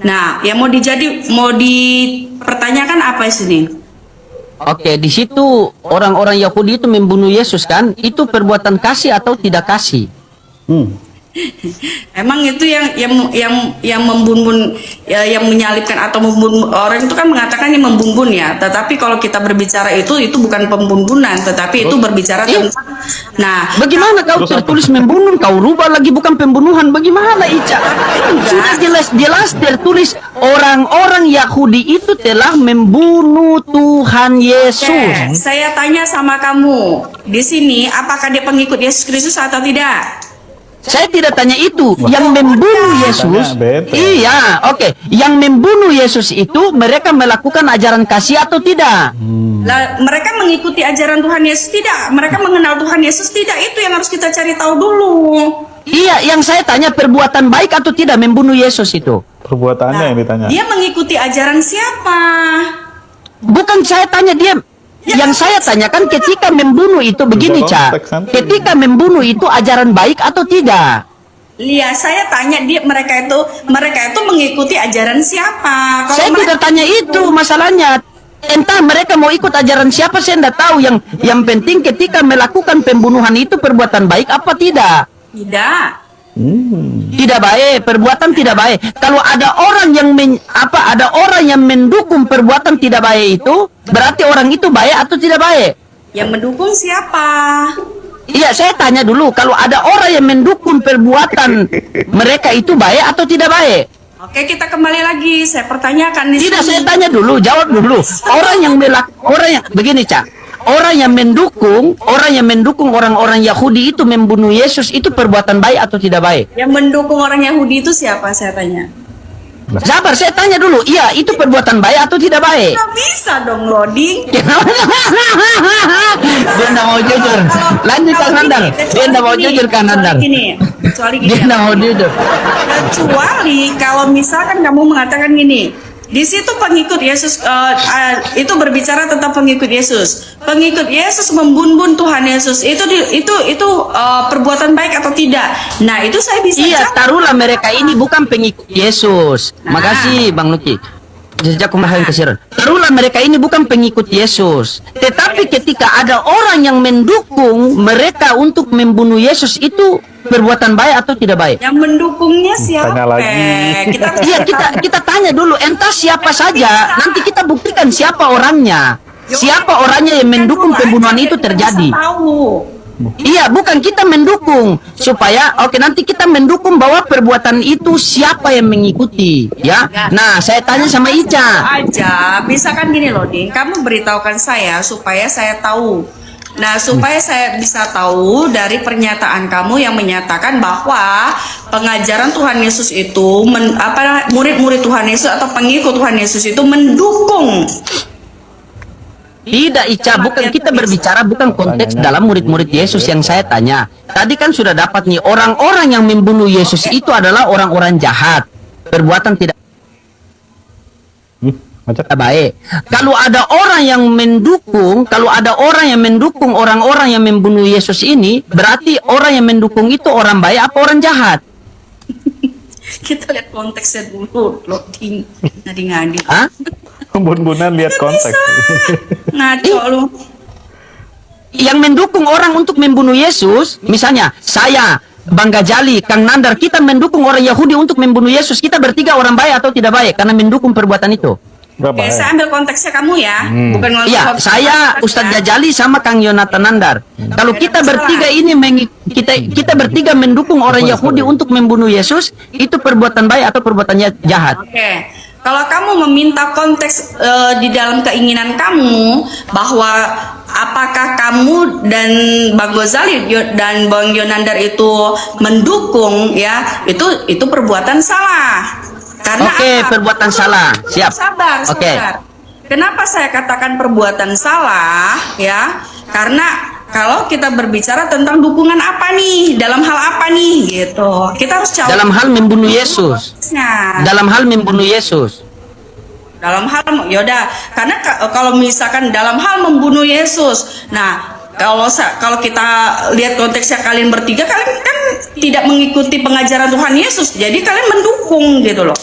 Nah, yang mau dipertanyakan apa sini? Oke, di situ orang-orang Yahudi itu membunuh Yesus kan? Itu perbuatan kasih atau tidak kasih? Emang itu yang membunuh yang menyalibkan atau membunuh orang itu kan mengatakan yang membunuh ya. Tetapi kalau kita berbicara itu bukan pembunuhan, tetapi itu berbicara tentang. Nah, Bagaimana kau tertulis membunuh, kau rubah lagi bukan pembunuhan? Bagaimana Ica? Sudah jelas-jelas tertulis orang-orang Yahudi itu telah membunuh Tuhan Yesus. saya tanya sama kamu di sini, apakah dia pengikut Yesus Kristus atau tidak? Saya tidak tanya itu. Yang membunuh Yesus, iya, oke. Yang membunuh Yesus itu mereka melakukan ajaran kasih atau tidak? Lah, mereka mengikuti ajaran Tuhan Yesus tidak? Mereka mengenal Tuhan Yesus tidak? Itu yang harus kita cari tahu dulu. Iya, yang saya tanya perbuatan baik atau tidak membunuh Yesus itu? Perbuatannya yang ditanya. Dia mengikuti ajaran siapa? Bukan saya tanya dia. Yang saya tanyakan ketika membunuh itu begini, Cak. Ketika membunuh itu ajaran baik atau tidak? Lihat, saya tanya mereka itu mengikuti ajaran siapa? Kalau Saya tidak tanya itu masalahnya. Entah mereka mau ikut ajaran siapa saya tidak tahu. Yang penting ketika melakukan pembunuhan itu perbuatan baik apa tidak? tidak. Tidak baik, perbuatan tidak baik. Kalau ada orang yang ada orang yang mendukung perbuatan tidak baik itu, berarti orang itu baik atau tidak baik? Yang mendukung siapa? Iya, saya tanya dulu, kalau ada orang yang mendukung perbuatan mereka itu baik atau tidak baik? Oke, kita kembali lagi. Saya pertanyakan di Tidak, sini. saya tanya dulu, jawab dulu. Orang yang begini, Cak. Orang yang mendukung orang-orang Yahudi itu membunuh Yesus itu perbuatan baik atau tidak baik? Yang mendukung orang Yahudi itu siapa? Saya tanya. Sabar, saya tanya dulu. Iya, itu perbuatan baik atau tidak baik? Nggak bisa dong loading. Dia tidak mau jujur. Lanjut Kang Nandar. Dia tidak mau jujur Kang Nandar. Kecuali gini. Dia tidak mau jujur. Kecuali kalau misalkan kamu mengatakan gini, di situ pengikut Yesus itu berbicara tentang pengikut Yesus. Pengikut Yesus membunuh Tuhan Yesus. Itu perbuatan baik atau tidak? Nah, itu saya bisa Iya, jawab. taruhlah mereka ini bukan pengikut Yesus. Makasih Bang Luki. Sejak kemarin kesiran. Taruhlah mereka ini bukan pengikut Yesus. Tetapi ketika ada orang yang mendukung mereka untuk membunuh Yesus itu perbuatan baik atau tidak baik? Yang mendukungnya siapa? Tanya lagi. Iya, kita tanya dulu entah siapa saja, nanti kita buktikan siapa orangnya. Siapa orangnya yang mendukung pembunuhan itu terjadi. Tahu. Iya, bukan kita mendukung supaya nanti kita mendukung bahwa perbuatan itu siapa yang mengikuti, ya. Nah, saya tanya sama Ica. Aja, bisa kan gini loh, Ding. Kamu beritahukan saya supaya saya tahu. Nah, supaya saya bisa tahu dari pernyataan kamu yang menyatakan bahwa pengajaran Tuhan Yesus itu murid-murid Tuhan Yesus atau pengikut Tuhan Yesus itu mendukung. Tidak, Ica, bukan kita berbicara bukan konteks dalam murid-murid Yesus yang saya tanya. Tadi kan sudah dapat nih, orang-orang yang membunuh Yesus itu adalah orang-orang jahat. Perbuatan tidak baik. Kalau ada orang yang mendukung, orang-orang yang membunuh Yesus ini, berarti orang yang mendukung itu orang baik apa orang jahat? Kita lihat konteksnya dulu, loading, ngadi-ngadi. Hah? Bun-bunan lihat konteks. Ngaco lu. Yang mendukung orang untuk membunuh Yesus, misalnya saya, Bang Gajali, Kang Nandar, kita mendukung orang Yahudi untuk membunuh Yesus. Kita bertiga orang baik atau tidak baik karena mendukung perbuatan itu? Oke, saya ambil konteksnya kamu ya, bukan Iya, saya Ustadz Gajali sama Kang Yonatan Nandar. Kalau kita bertiga ini kita bertiga mendukung orang Yahudi untuk membunuh Yesus, itu perbuatan baik atau perbuatannya jahat? Oke. Kalau kamu meminta konteks di dalam keinginan kamu bahwa apakah kamu dan Bang Gozali dan Bang Yonandar itu mendukung ya, itu perbuatan salah. Karena Oke, perbuatan salah. Siap. Sabar. Oke. Kenapa saya katakan perbuatan salah ya? Karena kalau kita berbicara tentang dukungan apa nih, dalam hal apa nih gitu. Kita harus jawab. Dalam hal membunuh Yesus. Dalam hal membunuh Yesus. Dalam hal yaudah, karena kalau misalkan dalam hal membunuh Yesus. Nah, kalau kita lihat konteksnya kalian bertiga, kalian kan tidak mengikuti pengajaran Tuhan Yesus. Jadi kalian mendukung gitu loh.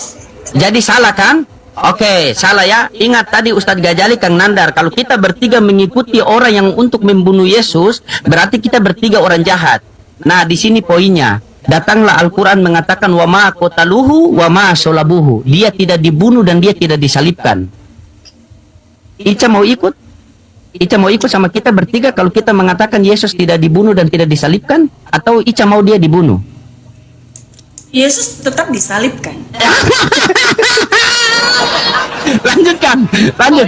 Jadi salah kan? Oke, salah ya. Ingat tadi Ustadz Gajali, Kang Nandar, kalau kita bertiga mengikuti orang yang untuk membunuh Yesus, berarti kita bertiga orang jahat. Nah, di sini poinnya. Datanglah Al-Quran mengatakan wa ma qataluhu wa ma solabuhu. Dia tidak dibunuh dan dia tidak disalibkan. Ica mau ikut? Ica mau ikut sama kita bertiga kalau kita mengatakan Yesus tidak dibunuh dan tidak disalibkan? Atau Ica mau dia dibunuh? Yesus tetap disalibkan. Lanjutkan, lanjut.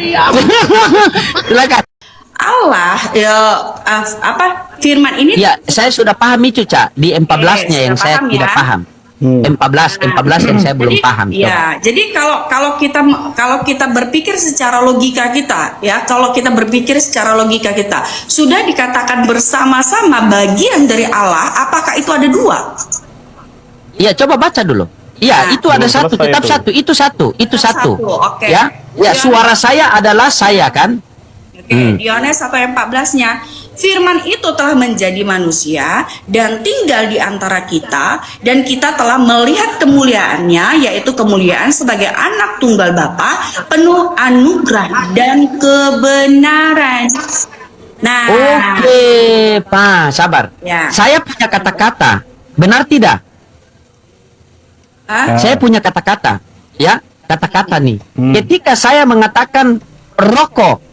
Silakan. Allah firman ini Ya, saya sudah paham itu, Cak. Di M14-nya yang sudah saya paham, tidak ya? paham. M14 yang saya belum Jadi, paham. Coba. Ya, jadi kalau kita berpikir secara logika kita, ya, kalau kita berpikir secara logika kita, sudah dikatakan bersama-sama bagian dari Allah, apakah itu ada dua? Iya, coba baca dulu. Iya, Nah, itu ada belum satu, selesai tetap itu. satu, itu satu, itu satu. Oke. Ya, ya, suara saya adalah saya kan? Oke, Yohanes 1 ayat 14-nya, firman itu telah menjadi manusia dan tinggal di antara kita, dan kita telah melihat kemuliaannya, yaitu kemuliaan sebagai anak tunggal Bapa, penuh anugerah dan kebenaran. Nah, Oke, Pak, sabar. Ya. Saya punya kata-kata, benar tidak? ah, Saya punya kata-kata, ya, kata-kata nih. Hmm. Ketika saya mengatakan rokok,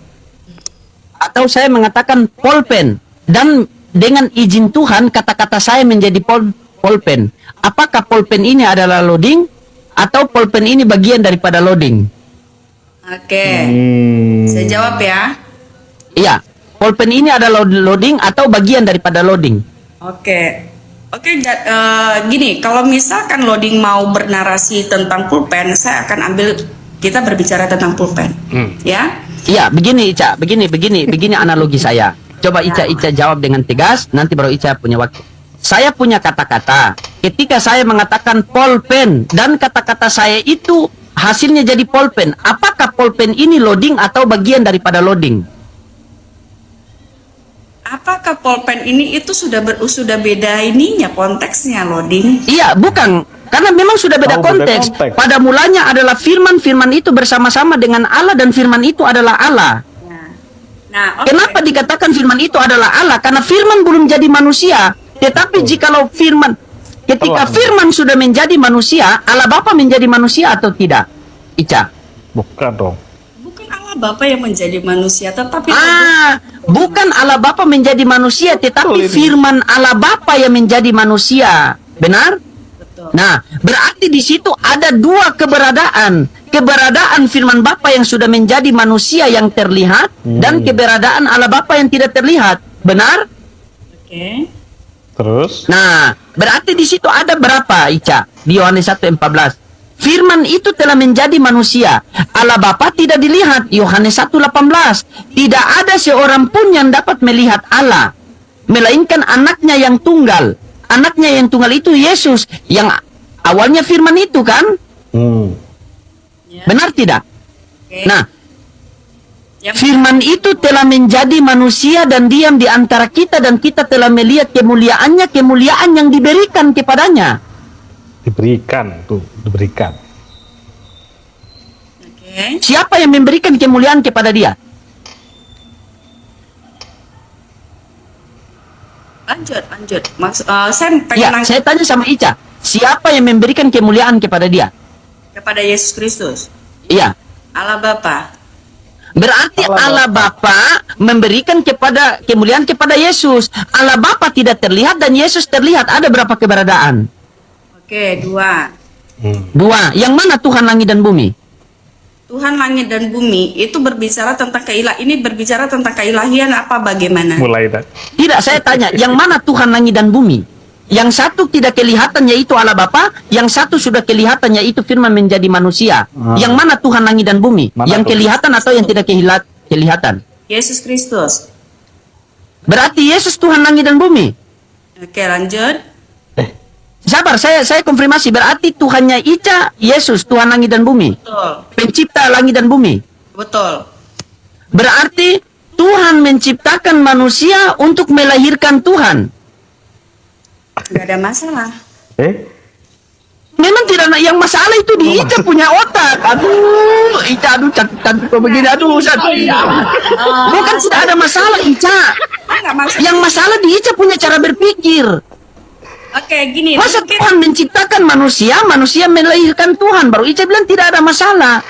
atau saya mengatakan polpen, dan dengan izin Tuhan kata-kata saya menjadi polpen. Apakah polpen ini adalah loading, atau polpen ini bagian daripada loading? oke, Hmm. saya jawab ya. Iya, polpen ini adalah loading atau bagian daripada loading? Oke. Gini, kalau misalkan loading mau bernarasi tentang pulpen, saya akan ambil kita berbicara tentang pulpen, ya. Iya, begini Ica, begini analogi saya. Coba Ica jawab dengan tegas, nanti baru Ica punya waktu. Saya punya kata-kata. Ketika saya mengatakan polpen dan kata-kata saya itu hasilnya jadi polpen, apakah polpen ini loading atau bagian daripada loading? Apakah pulpen ini itu sudah beda ininya konteksnya loading? Iya, bukan. Karena memang sudah beda Oh, beda konteks. konteks. Pada mulanya adalah firman itu bersama-sama dengan Allah dan firman itu adalah Allah. Nah, oke. Kenapa dikatakan firman itu adalah Allah? Karena firman belum jadi manusia. Tetapi jikalau ketika Telah. firman sudah menjadi manusia, Allah Bapa menjadi manusia atau tidak? Ica. Bukan dong. Bukan Allah Bapa yang menjadi manusia, tetapi Bukan Allah Bapa menjadi manusia, tetapi Betul ini. firman Allah Bapa yang menjadi manusia. Benar? Betul. Nah, berarti di situ ada dua keberadaan. Keberadaan firman Bapa yang sudah menjadi manusia yang terlihat, dan keberadaan Allah Bapa yang tidak terlihat. Benar? Oke. Terus? Nah, berarti di situ ada berapa, Ica? Di Yohanes 1:14. Firman itu telah menjadi manusia. Allah Bapa tidak dilihat. Yohanes 1:18. Tidak ada seorang pun yang dapat melihat Allah, melainkan anaknya yang tunggal. Anaknya yang tunggal itu Yesus, yang awalnya firman itu kan? Hmm. Benar tidak? Oke. Nah, Yang- firman itu telah menjadi manusia dan diam di antara kita, dan kita telah melihat kemuliaannya, kemuliaan yang diberikan kepadanya. Diberikan. Oke. Siapa yang memberikan kemuliaan kepada dia? Lanjut. Saya pengen Ya, nanya saya tanya sama Ica. Siapa yang memberikan kemuliaan kepada dia? kepada Yesus Kristus. Iya. Allah Bapa. Berarti Allah Bapa memberikan kemuliaan kepada Yesus. Allah Bapa tidak terlihat dan Yesus terlihat. Ada berapa keberadaan? Oke, 2. Dua. Yang mana Tuhan langit dan bumi? Tuhan langit dan bumi itu berbicara tentang ini berbicara tentang keilahian apa bagaimana? Mulai dah. Tidak, saya tanya. Yang mana Tuhan langit dan bumi? Yang satu tidak kelihatan yaitu Allah Bapa, yang satu sudah kelihatan yaitu firman menjadi manusia. Yang mana Tuhan langit dan bumi? Mana Yang tuh? kelihatan atau yang tidak kelihatan? Yesus Kristus. Berarti Yesus Tuhan langit dan bumi. Oke, lanjut. Sabar, saya konfirmasi. Berarti Tuhannya Ica, Yesus, Tuhan langit dan bumi. Betul. Pencipta langit dan bumi. Betul. Berarti Tuhan menciptakan manusia untuk melahirkan Tuhan. Nggak ada masalah. Memang tidak ada yang masalah itu di Ica punya otak. Aduh, Ica aduh cantik begini aduh Ustaz. Bukan tidak ada masalah Ica. Enggak masalah. Yang masalah di Ica punya cara berpikir. Oke, gini. Masa Mungkin Tuhan menciptakan manusia, manusia melahirkan Tuhan, baru Ica bilang tidak ada masalah.